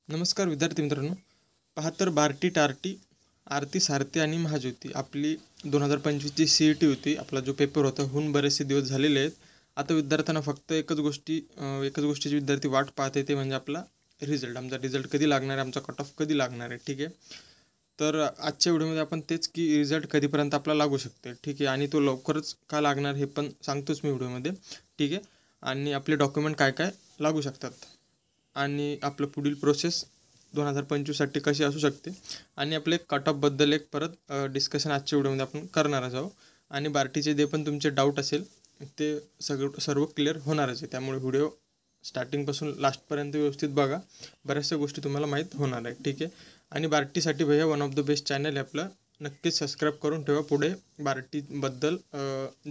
नमस्कार विद्यार्थी मित्रांनो. पहा तर बार्टी टार्टी, आरती सारथी आणि महाज्योती आपली 2025ची CET होती. आपला जो पेपर होता होऊन बरेचसे दिवस झालेले आहेत. आता विद्यार्थ्यांना फक्त एकच गोष्टीची विद्यार्थी वाट पाहते, ते म्हणजे आपला रिझल्ट. आमचा रिझल्ट कधी लागणार आहे, आमचा कट ऑफ कधी लागणार आहे. ठीक आहे, तर आजच्या व्हिडिओमध्ये आपण तेच की रिझल्ट कधीपर्यंत आपला लागू शकते. ठीक आहे, आणि तो लवकरच का लागणार हे पण सांगतोच मी व्हिडिओमध्ये. ठीक आहे, आणि आपले डॉक्युमेंट काय काय लागू शकतात आणि आपलं पुढील प्रोसेस 2025साठी कशी असू शकते आणि आपले कट ऑफबद्दल एक परत डिस्कशन आजच्या व्हिडिओमध्ये आपण करणारच आहोत. आणि बार्टीचे जे पण तुमचे डाऊट असेल ते सर्व क्लिअर होणारच आहे. त्यामुळे व्हिडिओ स्टार्टिंगपासून लास्टपर्यंत व्यवस्थित बघा, बऱ्याचशा गोष्टी तुम्हाला माहीत होणार आहे. ठीक आहे, आणि बार्टीसाठी भैया one of the best channel आहे आपलं, नक्कीच सबस्क्राईब करून ठेवा. पुढे बार्टीबद्दल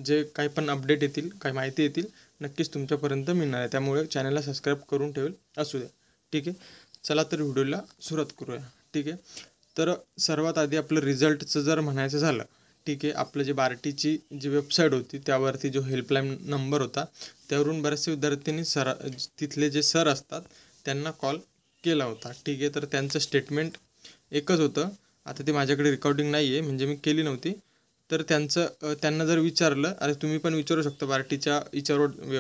जे काही पण अपडेट येतील, काही माहिती येतील, नक्कीच तुमच्यापर्यंत मिळणार आहे. त्यामुळे चॅनलला सबस्क्राईब करून ठेवेल असू द्या. ठीक आहे, चला तर व्हिडिओला सुरुवात करूया. ठीक आहे, तर सर्वात आधी आपलं रिझल्टचं जर म्हणायचं झालं, ठीक आहे, आपलं जे बार्टीची जी वेबसाईट होती त्यावरती जो हेल्पलाईन नंबर होता त्यावरून बऱ्याचशा विद्यार्थ्यांनी तिथले जे सर असतात त्यांना कॉल केला होता. ठीक आहे, तर त्यांचं स्टेटमेंट एकच होतं. आता ते माझ्याकडे रेकॉर्डिंग नाही आहे, म्हणजे मी केली नव्हती. तर त्यांना जर विचारलं, अरे तुम्ही पण विचारू शकता बार्टीच्या याच्यावर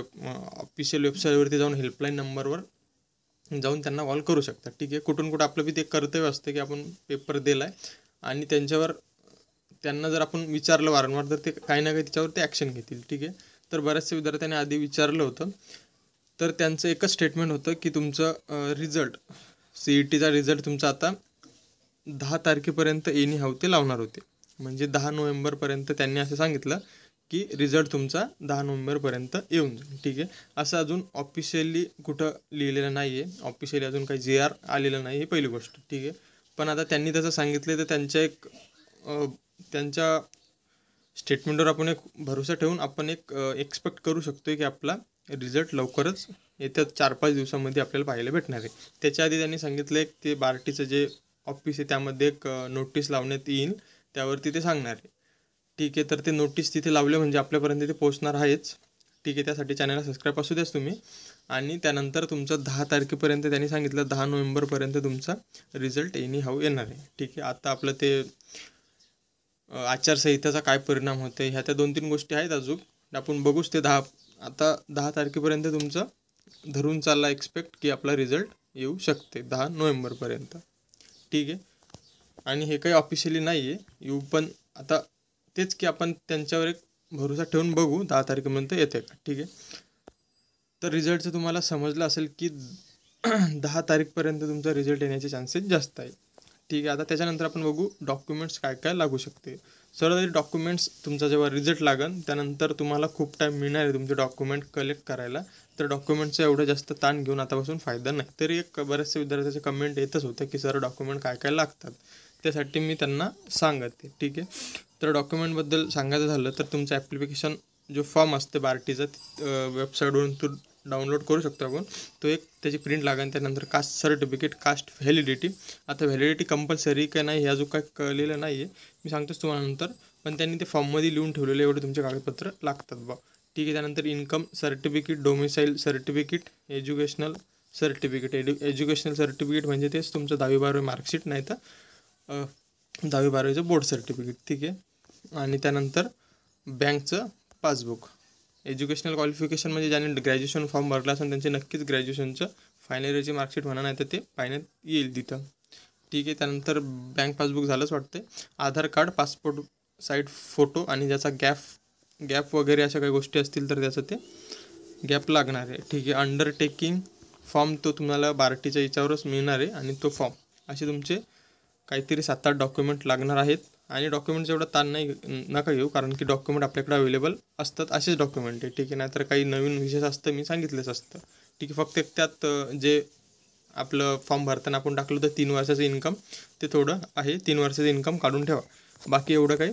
ऑफिशियल वेबसाईटवरती जाऊन हेल्पलाईन नंबरवर जाऊन त्यांना कॉल करू शकता. ठीक आहे, कुठून कुठं आपलं बी ते कर्तव्य असतं की आपण पेपर दिला आहे आणि त्यांना जर आपण विचारलं वारंवार तर ते काही ना काही त्याच्यावर ते ॲक्शन घेतील. ठीक आहे, तर बऱ्याचशा विद्यार्थ्यांनी आधी विचारलं होतं, तर त्यांचं एकच स्टेटमेंट होतं की तुमचं रिझल्ट CETचा रिझल्ट तुमचा आता 10 तारखेपर्यंत एनी हाऊ ते लावणार होते. म्हणजे 10 नोव्हेंबरपर्यंत त्यांनी असं सांगितलं की रिझल्ट तुमचा 10 नोव्हेंबरपर्यंत येऊन जाईल. ठीक आहे, असं अजून ऑफिशियली कुठं लिहिलेलं नाही आहे. ऑफिशियली अजून काही JR आलेलं नाही, ही पहिली गोष्ट. ठीक आहे, पण आता त्यांनी तसं सांगितलं तर त्यांच्या स्टेटमेंटवर आपण एक भरोसा ठेवून आपण एक एक्सपेक्ट करू शकतो की आपला रिझल्ट लवकरच येत्या 4-5 दिवसामध्ये आपल्याला पाहायला भेटणार आहे. त्याच्या आधी त्यांनी सांगितलं एक ते बार्टीचं जे ऑफिस आहे त्यामध्ये एक नोटीस लावण्यात येईल, त्यावरती ते सांगणार आहे. ठीक आहे, तर ते नोटीस तिथे लावले म्हणजे आपल्यापर्यंत ते पोहोचणार आहेच. ठीक आहे, त्यासाठी चॅनलला सबस्क्राईब असू द्याच तुम्ही. आणि त्यानंतर तुमचं 10 तारखेपर्यंत त्यांनी सांगितलं 10 नोव्हेंबरपर्यंत तुमचा रिझल्ट एनी हाऊ येणार आहे. ठीक आहे, आता आपलं ते आचारसंहितेचा काय परिणाम होते ह्या त्या 2-3 गोष्टी आहेत अजून, आपण बघूच. ते 10 तारखेपर्यंत तुमचं धरून चालला एक्सपेक्ट की आपला रिझल्ट येऊ शकते 10 नोव्हेंबरपर्यंत. ठीक आहे, आणि हे काही ऑफिशियली नाही आहे येऊ, पण आता तेच की आपण त्यांच्यावर एक भरोसा ठेवून बघू 10 तारखेपर्यंत येते का. ठीक आहे, तर रिझल्टचं तुम्हाला समजलं असेल की 10 तारीखपर्यंत तुमचा रिझल्ट येण्याचे चान्सेस जास्त आहे. ठीक आहे, आता त्याच्यानंतर आपण बघू डॉक्युमेंट्स काय काय लागू शकते. सर्वात डॉक्युमेंट्स तुमचा जेव्हा रिझल्ट लागेल त्यानंतर तुम्हाला खूप टाईम मिळणार आहे तुमचे डॉक्युमेंट कलेक्ट करायला. तर डॉक्युमेंटचा एवढं जास्त ताण घेऊन आतापासून फायदा नाही. तरी एक बऱ्याचशा विद्यार्थ्याचे कमेंट येतच होतं की सर डॉक्युमेंट काय काय लागतात, त्यासाठी मी त्यांना सांगते. ठीक आहे, तर डॉक्युमेंटबद्दल सांगायचं झालं तर तुमचं ॲप्लिकेशन जो फॉर्म असते बार्टीचा वेबसाईटवरून तो डाउनलोड करू शकतो आपण. तो एक त्याची प्रिंट लागेल. त्यानंतर कास्ट सर्टिफिकेट, कास्ट व्हॅलिडिटी. आता व्हॅलिडिटी कंपल्सरी का नाही हे अजून काय कळलेलं नाही आहे, मी सांगतोच तुम्हाला नंतर. पण त्यांनी ते फॉर्ममध्ये लिहून ठेवलेले एवढे तुमचे कागदपत्र लागतात बा. ठीक आहे, त्यानंतर income certificate, domicile certificate, educational certificate म्हणजे तेच तुमचं 10वी-12वी मार्कशीट, नाही तर 10वी-12वीचं बोर्ड सर्टिफिकेट. ठीक आहे, आणि त्यानंतर बँकचं पासबुक. एज्युकेशनल क्वालिफिकेशन म्हणजे ज्याने ग्रॅज्युएशन फॉर्म भरला असेल त्यांचे नक्कीच ग्रॅज्युएशनचं फायनल इयरची मार्कशीट म्हणा, नाही तर ते पाहण्यात येईल तिथं. ठीक आहे, त्यानंतर बँक पासबुक झालंच वाटते. आधार कार्ड, पासपोर्ट साईज फोटो, आणि ज्याचा गॅप वगैरे अशा काही गोष्टी असतील तर त्याचं ते गॅप लागणार आहे. ठीक आहे, अंडरटेकिंग फॉर्म तो तुम्हाला बार्टीच्या याच्यावरच मिळणार आहे, आणि तो फॉर्म असे तुमचे काहीतरी 7-8 डॉक्युमेंट लागणार आहेत. आणि डॉक्युमेंटचा एवढा ताण नका घेऊ, कारण की डॉक्युमेंट आपल्याकडे अवेलेबल असतात असेच डॉक्युमेंट आहे. ठीक आहे, नाहीतर काही नवीन विशेष असतं मी सांगितलंच असतं. ठीक आहे, फक्त त्यात जे आपलं फॉर्म भरताना आपण टाकलं होतं 3 वर्षाचं इन्कम, ते थोडं आहे, 3 वर्षाचं इन्कम काढून ठेवा. बाकी एवढं काही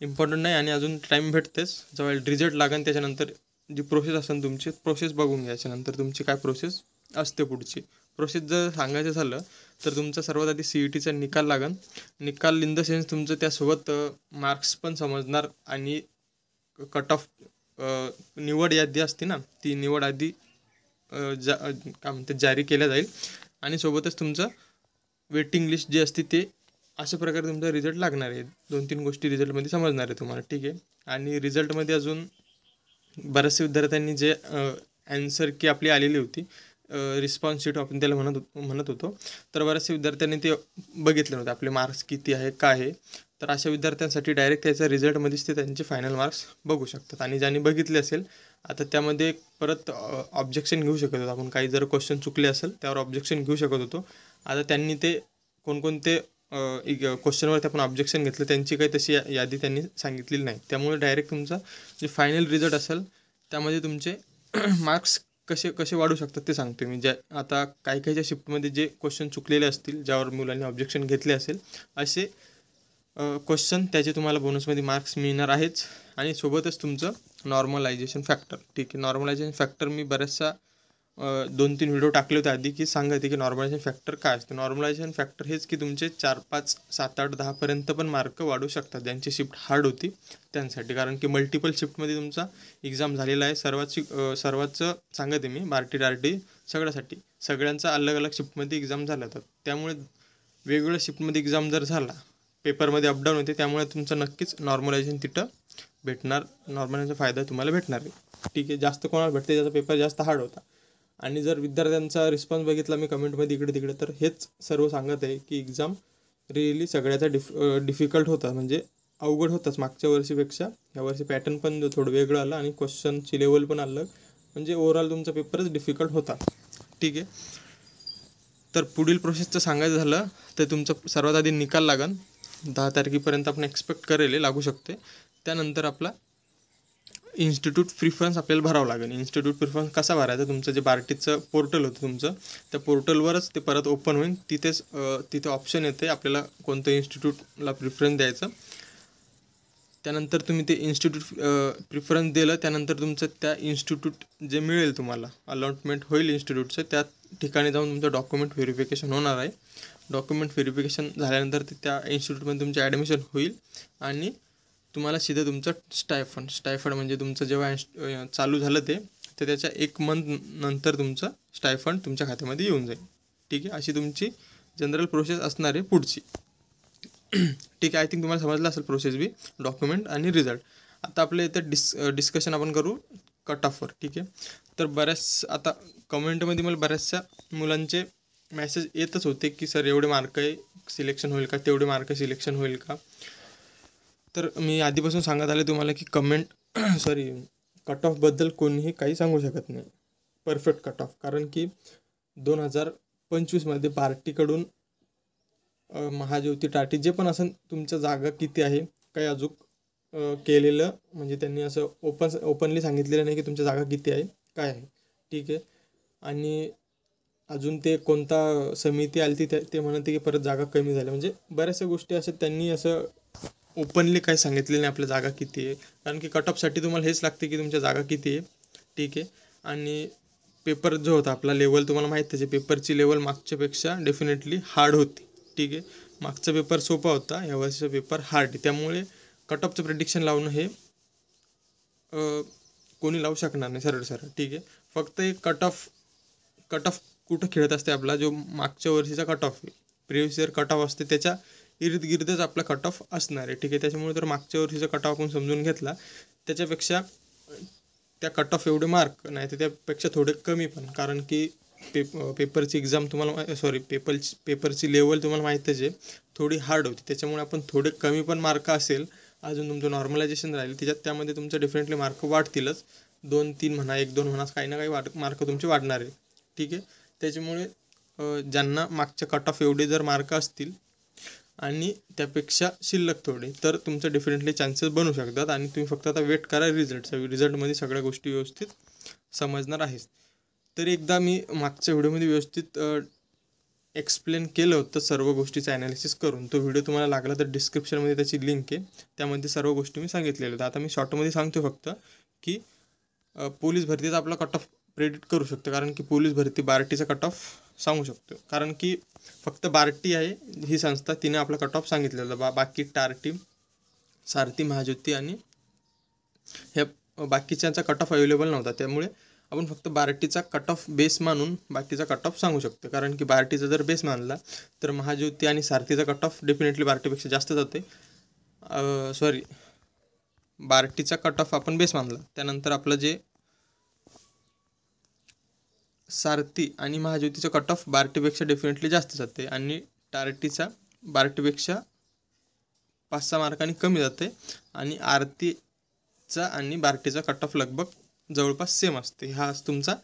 इम्पॉर्टंट नाही. आणि अजून टाईम भेटतेच, जेव्हा रिझल्ट लागेल त्याच्यानंतर जी प्रोसेस असेल तुमची प्रोसेस बघून घ्यायच्यानंतर तुमची काय प्रोसेस असते पुढची. प्रोसेस जर सांगायचं झालं तर तुमचा सर्वात आधी CETचा निकाल लागेल. निकाल इन द सेन्स तुमचं त्यासोबत मार्क्स पण समजणार, आणि कट ऑफ निवड यादी असते ना, ती निवड आधी काय म्हणते जारी केल्या जाईल. आणि सोबतच तुमचं वेटिंग लिस्ट जी असते ते अशा प्रकारे तुमचा रिझल्ट लागणार आहे. 2-3 गोष्टी रिझल्टमध्ये समजणार आहे तुम्हाला, ठीक आहे. आणि रिझल्टमध्ये अजून बऱ्याचशा विद्यार्थ्यांनी जे ॲन्सर की आपली आलेली होती, रिस्पॉन्स शीट आपण त्याला म्हणत होतो, तर बऱ्याचशा विद्यार्थ्यांनी ते बघितले नव्हते आपले मार्क्स किती आहे काय आहे. तर अशा विद्यार्थ्यांसाठी डायरेक्ट त्याच्या रिझल्टमध्येच ते त्यांचे फायनल मार्क्स बघू शकतात. आणि ज्यांनी बघितले असेल, आता त्यामध्ये परत ऑब्जेक्शन घेऊ शकत होतो आपण. काही जर क्वेश्चन चुकले असेल त्यावर ऑब्जेक्शन घेऊ शकत होतो. आता त्यांनी ते कोणकोणते क्वेश्चनवरती आपण ऑब्जेक्शन घेतलं त्यांची काही तशी यादी त्यांनी सांगितलेली नाही. त्यामुळे डायरेक्ट तुमचा जे फायनल रिझल्ट असेल त्यामध्ये तुमचे मार्क्स कसे वाढू शकतात ते सांगतो मी. आता काही शिफ्टमध्ये जे क्वेश्चन चुकलेले असतील, ज्यावर मुलांनी ऑब्जेक्शन घेतले असेल, असे क्वेश्चन त्याचे तुम्हाला बोनसमध्ये मार्क्स मिळणार आहेच. आणि सोबतच तुमचं नॉर्मलायझेशन फॅक्टर, ठीक आहे. नॉर्मलायझेशन फॅक्टर मी बऱ्याचशा 2-3 व्हिडिओ टाकले होते आधी, की सांगते की नॉर्मलायझेशन फॅक्टर काय असतं. नॉर्मलायझेशन फॅक्टर हेच की तुमचे 4, 5, 7, 8, 10पर्यंत पण मार्क वाढू शकतात ज्यांची शिफ्ट हार्ड होती त्यांसाठी. कारण की मल्टिपल शिफ्टमध्ये तुमचा एक्झाम झालेला आहे. सर्वांचं सांगते मी, बार्टी टार्टी सगळ्यासाठी, सगळ्यांचा अलग अलग शिफ्टमध्ये एक्झाम झाला होता. त्यामुळे वेगवेगळ्या शिफ्टमध्ये एक्झाम जर झाला, पेपरमध्ये अपडाऊन होते, त्यामुळे तुमचं नक्कीच नॉर्मलायझेशन तिथं भेटणार. नॉर्मलायझेशनचा फायदा तुम्हाला भेटणार आहे, ठीक आहे. जास्त कोणाला भेटते ज्याचा पेपर जास्त हार्ड होता. आणि जर विद्यार्थ्यांचा रिस्पॉन्स बघितला मी कमेंटमध्ये इकडे तिकडे, तर हेच सर्व सांगत आहे की एक्झाम रिअली सगळ्याचा डिफिकल्ट होता, म्हणजे अवघड होताच मागच्या वर्षीपेक्षा. यावर्षी पॅटर्न पण थोडं वेगळं आलं आणि क्वेश्चनची लेवल पण आलं, म्हणजे ओव्हरऑल तुमचा पेपरच डिफिकल्ट होता, ठीक आहे. तर पुढील प्रोसेसचं सांगायचं झालं तर तुमचं सर्वात आधी निकाल लागन 10 तारखेपर्यंत आपण एक्सपेक्ट करेल लागू शकते. त्यानंतर आपला इन्स्टिट्यूट प्रिफरन्स आपल्याला भरावं लागेल. इन्स्टिट्यूट प्रिफरन्स कसा भरायचा, तुमचं जे बार्टीचं पोर्टल होतं तुमचं, त्या पोर्टलवरच ते परत ओपन होईल. तिथे ऑप्शन येते आपल्याला कोणतं इन्स्टिट्यूटला प्रिफरन्स द्यायचं. त्यानंतर तुम्ही ते इन्स्टिट्यूट प्रिफरन्स दिलं, त्यानंतर तुमचं त्या इन्स्टिट्यूट जे मिळेल तुम्हाला अलॉटमेंट होईल इन्स्टिट्यूटचं, त्या ठिकाणी जाऊन तुमचं डॉक्युमेंट व्हेरिफिकेशन होणार आहे. डॉक्युमेंट व्हेरिफिकेशन झाल्यानंतर ते त्या इन्स्टिट्यूटमध्ये तुमचं ॲडमिशन होईल आणि तुम्हाला सीधं तुमचं स्टायफंड म्हणजे तुमचं जेव्हा चालू झालं ते त्याच्या 1 मंथ नंतर तुमचं स्टायफंड तुमच्या खात्यामध्ये येऊन जाईल, ठीक आहे. अशी तुमची जनरल प्रोसेस असणार आहे पुढची, ठीक आहे. आय थिंक तुम्हाला समजलं असेल प्रोसेस बी, डॉक्युमेंट आणि रिझल्ट. आता आपल्या इथं डिस्कशन आपण करू कट ऑफवर, ठीक आहे. तर आता कमेंटमध्ये मला बऱ्याचशा मुलांचे मेसेज येतच होते की सर एवढे मार्क आहे सिलेक्शन होईल का, तेवढे मार्क सिलेक्शन होईल का. तर मी आधीपासून सांगत आले तुम्हाला की कट ऑफबद्दल कोणीही काही सांगू शकत नाही परफेक्ट कट ऑफ. कारण की 2025मध्ये पार्टीकडून महाज्योती टाटी जे पण असेल तुमच्या जागा किती आहे काही अजून केलेलं, म्हणजे त्यांनी असं ओपनली सांगितलेलं नाही की तुमच्या जागा किती आहे काय आहे, ठीक आहे. आणि अजून ते कोणता समिती आली ते म्हणते की परत जागा कमी झाल्या, म्हणजे बऱ्याचशा गोष्टी अशा त्यांनी असं ओपनली काही सांगितलेलं नाही आपल्या जागा किती आहे. कारण की कट ऑफसाठी तुम्हाला हेच लागते की तुमच्या जागा किती आहे, ठीक आहे. आणि पेपर जो होता आपला लेवल तुम्हाला माहीत त्याची पेपरची लेवल मागच्यापेक्षा डेफिनेटली हार्ड होती, ठीक आहे. मागचा पेपर सोपा होता, या वर्षीचा पेपर हार्ड आहे. त्यामुळे कट ऑफचं प्रेडिक्शन लावणं हे कोणी लावू शकणार नाही सरळ, ठीक आहे. फक्त एक कट ऑफ कुठं खेळत असते आपला जो मागच्या वर्षीचा कट ऑफ आहे, प्रिव्हियस इयर कट ऑफ असते त्याच्या इर्दगिर्दच आपला कट ऑफ असणार आहे, ठीक आहे. त्याच्यामुळे जर मागच्या वर्षीचा कट ऑफ आपण समजून घेतला त्याच्यापेक्षा त्या कट ऑफ एवढे मार्क नाही तर त्यापेक्षा थोडे कमी पण, कारण की पेपरची एक्झाम तुम्हाला पेपरची लेवल तुम्हाला माहीतच आहे थोडी हार्ड होती. त्याच्यामुळे आपण थोडे कमी पण मार्क असेल अजून तुमचं नॉर्मलायझेशन राहील त्यामध्ये तुमचं डेफिनेटली मार्क वाढतीलच. 2-3 म्हणा 1-2 म्हणा काही ना काही मार्क तुमचे वाढणार आहे, ठीक आहे. त्याच्यामुळे ज्यांना मागच्या कट ऑफ एवढे जर मार्क असतील आणि त्यापेक्षा शिल्लक थोडे तर तुमचं डेफिनेटली चान्सेस बनू शकतात. आणि तुम्ही फक्त आता वेट करा रिझल्टमध्ये सगळ्या गोष्टी व्यवस्थित समजणार आहेच. तरी एकदा मी मागच्या व्हिडिओमध्ये व्यवस्थित एक्सप्लेन केलं होतं सर्व गोष्टीचं ॲनालिसिस करून. तो व्हिडिओ तुम्हाला लागला तर डिस्क्रिप्शनमध्ये त्याची लिंक आहे, त्यामध्ये सर्व गोष्टी मी सांगितलेल्या होत्या. आता मी शॉर्टमध्ये सांगतो फक्त की पोलीस भरतीचा आपला कट ऑफ प्रेडिक्ट करू शकतो, कारण की पोलीस भरती बार्टीचा कट ऑफ सांगू शकतो. कारण की फक्त बार्टी आहे ही संस्था, तिने आपला कट ऑफ सांगितलेला. बाकी टार्टी, सारथी, महाज्योती आणि ह्या बाकीच्यांचा कट ऑफ अवेलेबल नव्हता. त्यामुळे आपण फक्त बार्टीचा कट ऑफ बेस मानून बाकीचा कट ऑफ सांगू शकतो. कारण की बार्टीचा जर बेस मानला तर महाज्योती आणि सारथीचा कट ऑफ डेफिनेटली बार्टीपेक्षा जास्त जाते. सॉरी, बार्टीचा कट ऑफ आपण बेस मानला, त्यानंतर आपलं जे सारथी आणि महाज्योतीचा कट ऑफ बार्टीपेक्षा डेफिनेटली जास्त जाते आणि टार्टीचा बार्टीपेक्षा 5-6 मार्कांनी कमी जाते आणि आरतीचा आणि बार्टीचा कट ऑफ लगभग जवळपास सेम असते. हा तुमचा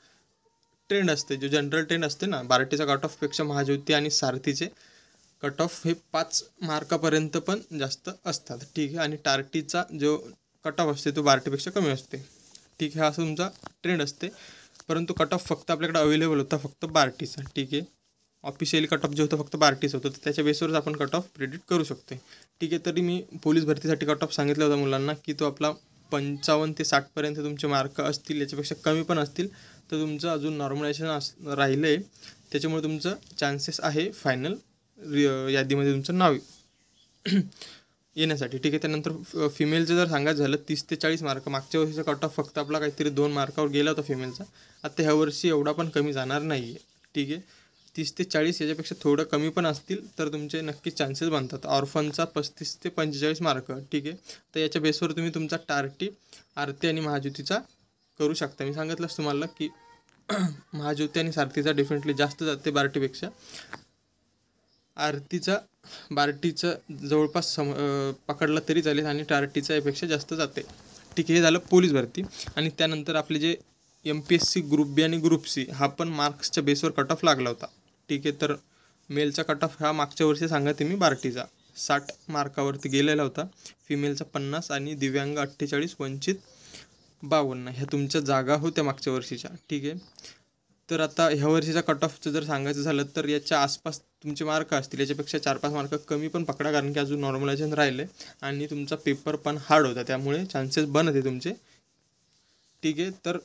ट्रेंड असते, जो जनरल ट्रेंड असते ना. बार्टीचा कट ऑफपेक्षा महाज्योती आणि सारथीचे कट ऑफ हे 5 मार्कापर्यंत पण जास्त असतात. ठीक आहे. आणि टार्टीचा जो कट ऑफ असते तो बार्टीपेक्षा कमी असते. ठीक आहे. हा तुमचा ट्रेंड असते. परंतु कट ऑफ फक्त आपल्याकडे अवेलेबल होता फक्त बार्टीचा. ठीक आहे. ऑफिशियली कट ऑफ जे होतं फक्त बार्टीचं होतं, तर त्याच्या बेसवरच आपण कट ऑफ प्रेडिक्ट करू शकतो. ठीक आहे. तरी मी पोलीस भरतीसाठी कट ऑफ सांगितला होता मुलांना की तो आपला 55 ते 60पर्यंत तुमचे मार्क असतील. याच्यापेक्षा कमी पण असतील तर तुमचं अजून नॉर्मलायझेशन राहिलं आहे, त्याच्यामुळे तुमचं चान्सेस आहे फायनल यादीमध्ये तुमचं नाव येण्यासाठी. ठीक आहे. त्यानंतर फिमेलचं जर सांगायचं झालं 30 ते 40 मार्क. मागच्या वर्षीचा कट ऑफ फक्त आपला काहीतरी 2 मार्कावर गेला होता फिमेलचा. आता ह्या वर्षी एवढा पण कमी जाणार नाही आहे. ठीक आहे. 30 ते 40 याच्यापेक्षा थोडं कमी पण असतील तर तुमचे नक्कीच चान्सेस बनतात. ऑर्फनचा 35 ते 45 मार्क. ठीक आहे. तर याच्या बेसवर तुम्ही तुमचा टार्टी, आरती आणि महाज्योतीचा करू शकता. मी सांगितलंच तुम्हाला की महाज्योती आणि सारथीचा डेफिनेटली जास्त जाते बार्टीपेक्षा. आरतीचा बार्टीचं जवळपास पकडला तरी चालेल आणि टार्टीचा यापेक्षा जास्त जाते. ठीक आहे. हे झालं पोलीस भरती. आणि त्यानंतर आपले जे MPSC ग्रुप बी आणि ग्रुप सी हा पण मार्क्सच्या बेसवर कट ऑफ लागला होता. ठीक आहे. तर मेलचा कट ऑफ हा मागच्या वर्षी सांगते मी बार्टीचा 60 मार्कावरती गेलेला होता. फिमेलचा 50 आणि दिव्यांग 48, वंचित 52. ह्या तुमच्या जागा होत्या मागच्या वर्षीच्या. ठीक आहे. तर आता ह्या वर्षीचा कट ऑफचं जर सांगायचं झालं तर याच्या आसपास तुमचे मार्क असतील. याच्यापेक्षा 4-5 मार्क कमी पण पकडा, कारण की अजून नॉर्मलायझेशन राहिले आणि तुमचा पेपर पण हार्ड होता, त्यामुळे चान्सेस बनते तुमचे. ठीक आहे. तर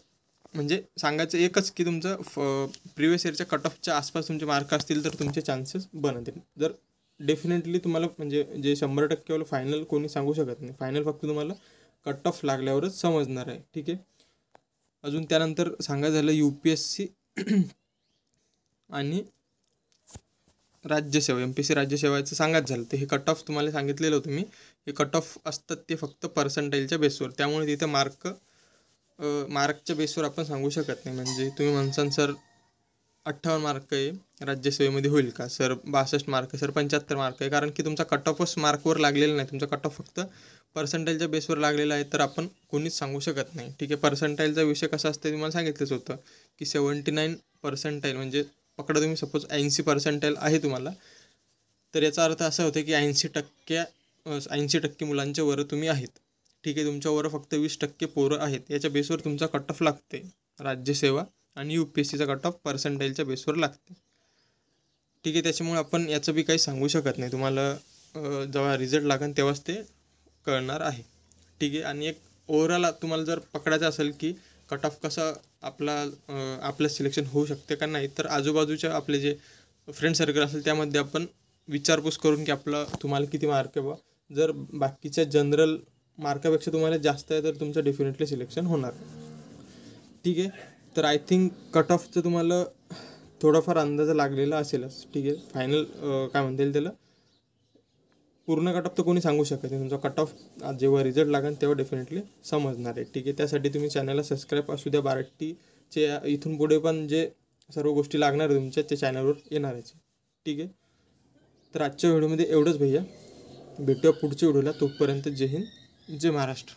म्हणजे सांगायचं एकच की तुमचं प्रिवियस इयरच्या कट ऑफच्या आसपास तुमचे मार्क असतील तर तुमचे चान्सेस बनतील. जर डेफिनेटली तुम्हाला म्हणजे जे 100% फायनल कोणी सांगू शकत नाही. फायनल फक्त तुम्हाला कट ऑफ लागल्यावरच समजणार आहे. ठीक आहे. अजून त्यानंतर सांगायचं झालं UPSC आणि राज्यसेवा, MPSC राज्यसेवाचं सांगायचं झालं तर हे कट ऑफ तुम्हाला सांगितलेलं होतं मी. हे कट ऑफ असतात ते फक्त पर्सेंटाईलच्या बेसवर, त्यामुळे तिथे मार्कच्या बेसवर आपण सांगू शकत नाही. म्हणजे तुम्ही म्हणसान सर 58 मार्क आहे राज्यसेवेमध्ये होईल का, सर 62 मार्क, सर 75 मार्क आहे, कारण की तुमचा कट ऑफच मार्कवर लागलेला नाही. तुमचा कट ऑफ फक्त पर्सेंटाईलच्या बेसवर लागलेला आहे, तर आपण कोणीच सांगू शकत नाही. ठीक आहे. पर्सेंटाईलचा विषय कसा असतो तुम्हाला सांगितलंच होतं की 79 पर्सेंटाईल म्हणजे पकडा तुम्ही सपोज 80 पर्सेंटाईल आहे तुम्हाला, तर याचा अर्थ असा होतो की 80% मुलांच्या वर तुम्ही आहेत. ठीक आहे. तुमच्यावर फक्त 20% पोरं आहेत. याच्या बेसवर तुमचा कट ऑफ लागते. राज्यसेवा आणि UPSCचा कट ऑफ पर्सेंटाईलच्या बेसवर लागते. ठीक आहे. त्याच्यामुळे आपण याचं बी काही सांगू शकत नाही. तुम्हाला जेव्हा रिझल्ट लागेल तेव्हाच ते कळणार आहे. ठीक आहे. आणि एक ओव्हरऑल तुम्हाला जर पकडायचं असेल की कट ऑफ कसा आपलं सिलेक्शन होऊ शकते का नाही, तर आजूबाजूच्या आपले जे फ्रेंड सर्कल असेल त्यामध्ये आपण विचारपूस करून की तुम्हाला किती मार्क आहे बा. जर बाकीच्या जनरल मार्कापेक्षा तुम्हाला जास्त आहे तर तुमचं डेफिनेटली सिलेक्शन होणार. ठीक आहे. तर आय थिंक कट ऑफचं तुम्हाला थोडाफार अंदाज लागलेला असेलच. ठीक आहे. फायनल काय म्हणता येईल त्याला, पूर्ण कट ऑफ तर कोणी सांगू शकत नाही. तुमचा कट ऑफ जेव्हा रिझल्ट लागेल तेव्हा डेफिनेटली समजणार आहे. ठीक आहे. त्यासाठी तुम्ही चॅनलला सबस्क्राईब असू द्या. बार्टीचे इथून पुढे पण जे सर्व गोष्टी लागणार आहे तुमच्या त्या चॅनलवर येणार आहे. ठीक आहे. तर आजच्या व्हिडिओमध्ये एवढंच भैया. भेटूया पुढच्या व्हिडिओला. तोपर्यंत जय हिंद, जय महाराष्ट्र.